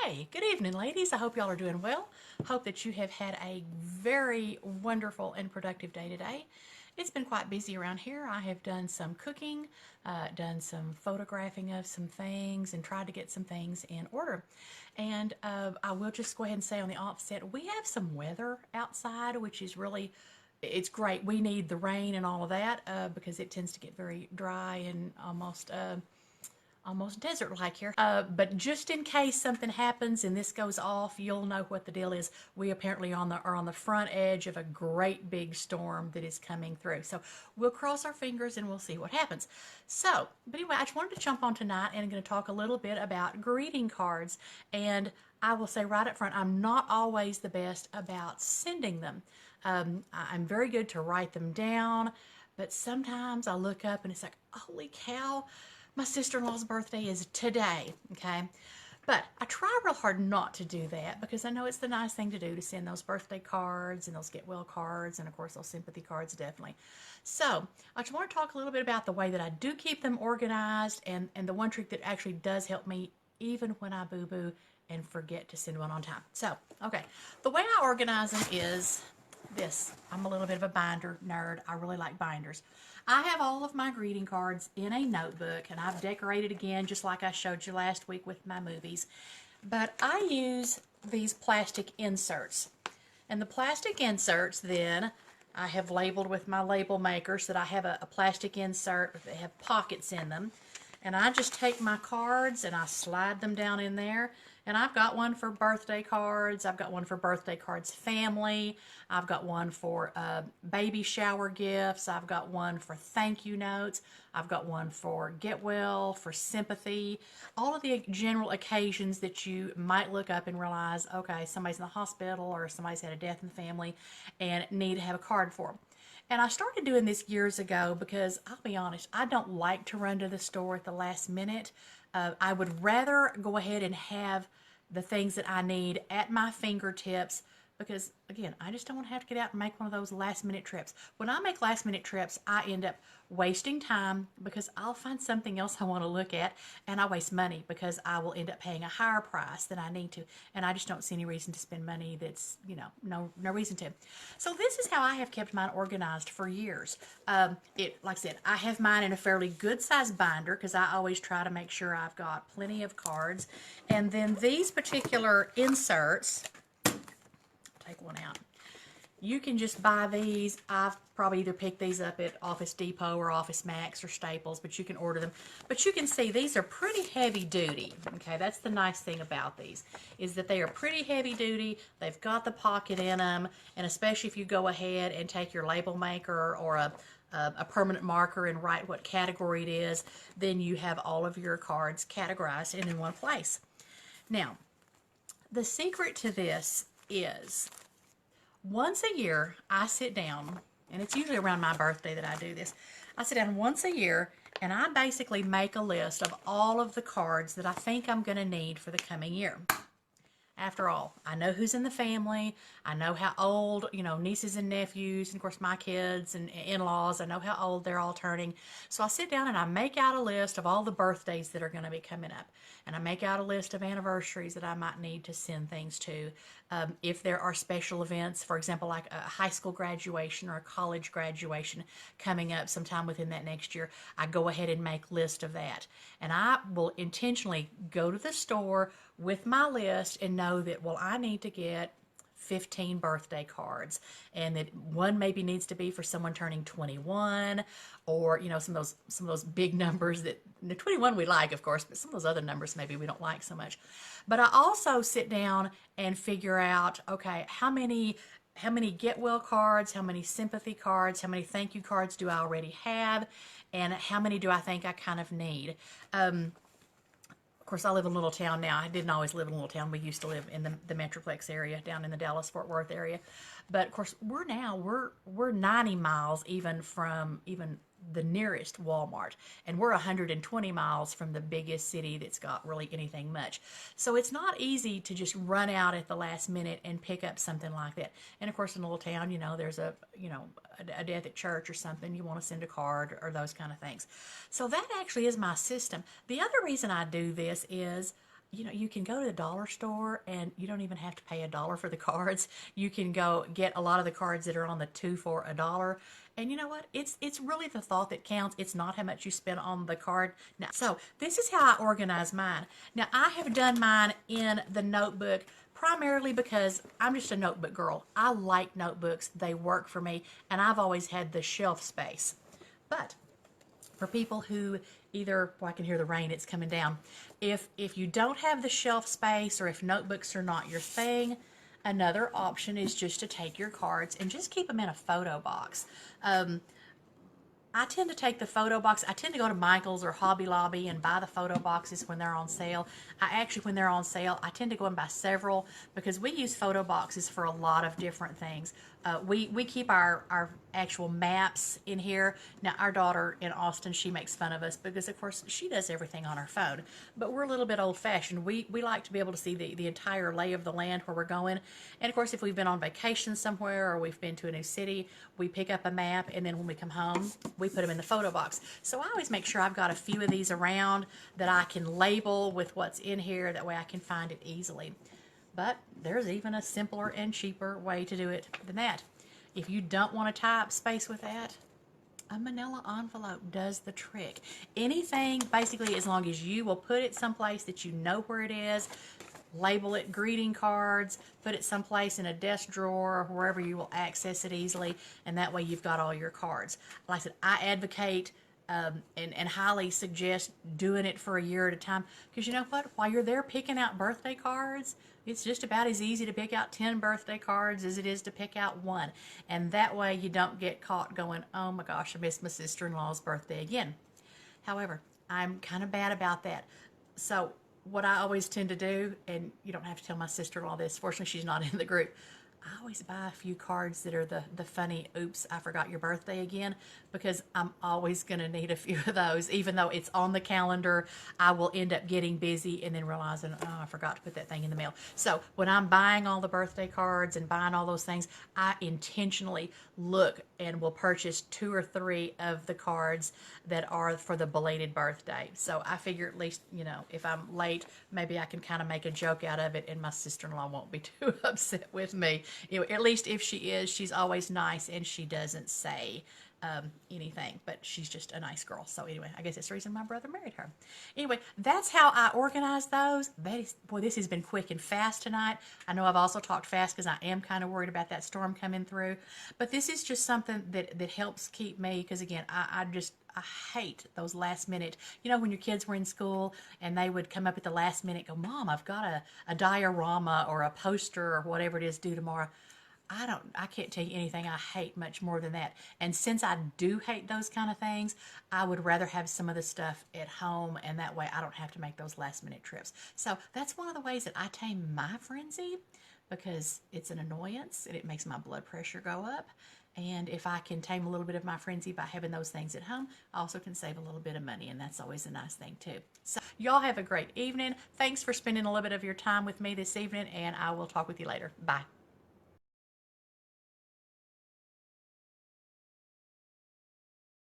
Hey, good evening, ladies. I hope y'all are doing well. Hope that you have had a very wonderful and productive day today. It's been quite busy around here. I have done some cooking, done some photographing of some things, and tried to get some things in order. And I will just go ahead and say on the offset, we have some weather outside, which is really it's great. We need the rain and all of that because it tends to get very dry and almost desert-like here. But just in case something happens and this goes off, you'll know what the deal is. We apparently are on the front edge of a great big storm that is coming through. So we'll cross our fingers and we'll see what happens. But anyway, I just wanted to jump on tonight and I'm going to talk a little bit about greeting cards. And I will say right up front, I'm not always the best about sending them. I'm very good to write them down, but sometimes I look up and it's like, holy cow, my sister-in-law's birthday is today, okay? But I try real hard not to do that because I know it's the nice thing to do to send those birthday cards and those get well cards and of course those sympathy cards definitely. So I just want to talk a little bit about the way that I do keep them organized and the one trick that actually does help me even when I boo-boo and forget to send one on time. So, okay, the way I organize them is this. I'm a little bit of a binder nerd. I really like binders. I have all of my greeting cards in a notebook and I've decorated again just like I showed you last week with my movies. But I use these plastic inserts. And the plastic inserts then I have labeled with my label maker so that I have a plastic insert that have pockets in them. And I just take my cards and I slide them down in there. And I've got one for birthday cards. I've got one for birthday cards family. I've got one for baby shower gifts. I've got one for thank you notes. I've got one for get well, for sympathy. All of the general occasions that you might look up and realize, okay, somebody's in the hospital or somebody's had a death in the family and need to have a card for them. And I started doing this years ago because I'll be honest, I don't like to run to the store at the last minute. I would rather go ahead and have the things that I need at my fingertips because, again, I just don't want to have to get out and make one of those last minute trips. When I make last minute trips, I end up wasting time because I'll find something else I want to look at, and I waste money because I will end up paying a higher price than I need to, and I just don't see any reason to spend money that's, no reason to. So this is how I have kept mine organized for years. Like I said, I have mine in a fairly good size binder because I always try to make sure I've got plenty of cards, and then these particular inserts, take one out. You can just buy these. I've probably either picked these up at Office Depot or Office Max or Staples, but you can order them. But you can see these are pretty heavy duty. Okay, that's the nice thing about these, is that they are pretty heavy duty. They've got the pocket in them, and especially if you go ahead and take your label maker or a permanent marker and write what category it is, then you have all of your cards categorized and in one place. Now, the secret to this is once a year I sit down, and it's usually around my birthday that I do this. I sit down once a year and I basically make a list of all of the cards that I think I'm going to need for the coming year. After all, I know who's in the family. I know how old, nieces and nephews, and of course my kids and in-laws, I know how old they're all turning. So I sit down and I make out a list of all the birthdays that are going to be coming up. And I make out a list of anniversaries that I might need to send things to. If there are special events, for example, like a high school graduation or a college graduation coming up sometime within that next year, I go ahead and make list of that. And I will intentionally go to the store with my list and know that, well, I need to get 15 birthday cards, and that one maybe needs to be for someone turning 21, or some of those big numbers that the 21 we like, of course, but some of those other numbers maybe we don't like so much. But I also sit down and figure out, okay, how many get well cards, how many sympathy cards, how many thank you cards do I already have, and how many do I think I kind of need. Of course, I live in a little town now. I didn't always live in a little town. We used to live in the Metroplex area, down in the Dallas-Fort Worth area. But of course, we're 90 miles even from the nearest Walmart, and we're 120 miles from the biggest city that's got really anything much. So it's not easy to just run out at the last minute and pick up something like that. And of course, in a little town, there's a death at church or something, you want to send a card or those kind of things. So that actually is my system. The other reason I do this is you know, you can go to the dollar store and you don't even have to pay $1 for the cards. You can go get a lot of the cards that are on the 2 for $1. And you know what? It's really the thought that counts. It's not how much you spend on the card. Now, so this is how I organize mine. Now, I have done mine in the notebook primarily because I'm just a notebook girl. I like notebooks. They work for me, and I've always had the shelf space. But for people who either, well, I can hear the rain, it's coming down. If you don't have the shelf space, or if notebooks are not your thing, another option is just to take your cards and just keep them in a photo box. I tend to take the photo box. I tend to go to Michael's or Hobby Lobby and buy the photo boxes when they're on sale. When they're on sale, I tend to go and buy several because we use photo boxes for a lot of different things. We keep our actual maps in here. Now, our daughter in Austin, she makes fun of us because, of course, she does everything on her phone. But we're a little bit old-fashioned. We like to be able to see the entire lay of the land where we're going. And, of course, if we've been on vacation somewhere or we've been to a new city, we pick up a map, and then when we come home, we put them in the photo box. So I always make sure I've got a few of these around that I can label with what's in here. That way I can find it easily. But there's even a simpler and cheaper way to do it than that. If you don't want to tie up space with that, a manila envelope does the trick. Anything, basically, as long as you will put it someplace that you know where it is, label it greeting cards, put it someplace in a desk drawer or wherever you will access it easily, and that way you've got all your cards. Like I said, I advocate and highly suggest doing it for a year at a time, because you know what? While you're there picking out birthday cards, it's just about as easy to pick out 10 birthday cards as it is to pick out one. And that way you don't get caught going, oh my gosh, I missed my sister-in-law's birthday again. However, I'm kind of bad about that. So what I always tend to do, and you don't have to tell my sister-in-law this, fortunately she's not in the group, I always buy a few cards that are the funny, oops, I forgot your birthday again, because I'm always going to need a few of those. Even though it's on the calendar, I will end up getting busy and then realizing, oh, I forgot to put that thing in the mail. So when I'm buying all the birthday cards and buying all those things, I intentionally look and will purchase 2 or 3 of the cards that are for the belated birthday. So I figure at least, you know, if I'm late, maybe I can kind of make a joke out of it and my sister-in-law won't be too upset with me. You know, at least if she is, she's always nice and she doesn't say anything, but she's just a nice girl. So anyway, I guess that's the reason my brother married her. Anyway, that's how I organize those. That is, boy, this has been quick and fast tonight. I know I've also talked fast because I am kind of worried about that storm coming through, but this is just something that helps keep me, because again, I hate those last minute, you know, when your kids were in school and they would come up at the last minute, go, Mom, I've got a diorama or a poster or whatever it is due tomorrow. I can't tell you anything I hate much more than that. And since I do hate those kind of things, I would rather have some of the stuff at home, and that way I don't have to make those last minute trips. So that's one of the ways that I tame my frenzy, because it's an annoyance and it makes my blood pressure go up. And if I can tame a little bit of my frenzy by having those things at home, I also can save a little bit of money, and that's always a nice thing too. So y'all have a great evening. Thanks for spending a little bit of your time with me this evening, and I will talk with you later. Bye.